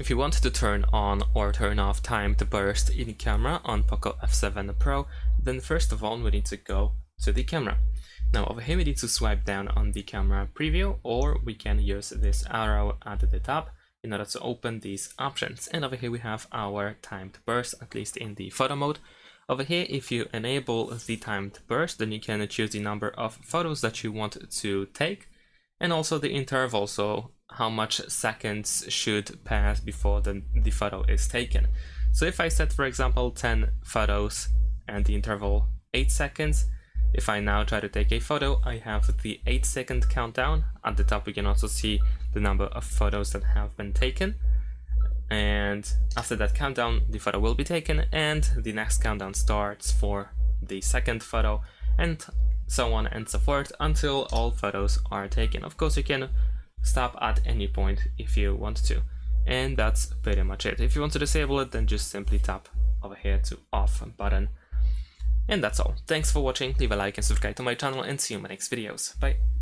If you want to turn on or turn off timed burst in camera on POCO F7 Pro, then first of all we need to go to the camera. Now over here we need to swipe down on the camera preview, or we can use this arrow at the top in order to open these options. And over here we have our timed burst, at least in the photo mode. Over here, if you enable the timed burst, then you can choose the number of photos that you want to take, and also the interval, so how much seconds should pass before the photo is taken. So if I set, for example, 10 photos and the interval 8 seconds, if I now try to take a photo, I have the 8-second countdown. At the top we can also see the number of photos that have been taken. And after that countdown, the photo will be taken, and the next countdown starts for the second photo, and so on and so forth until all photos are taken. Of course, you can stop at any point if you want to, and that's pretty much it. If you want to disable it, then just simply tap over here to off button. And that's all. Thanks for watching, leave a like and subscribe to my channel, and see you in my next videos. Bye!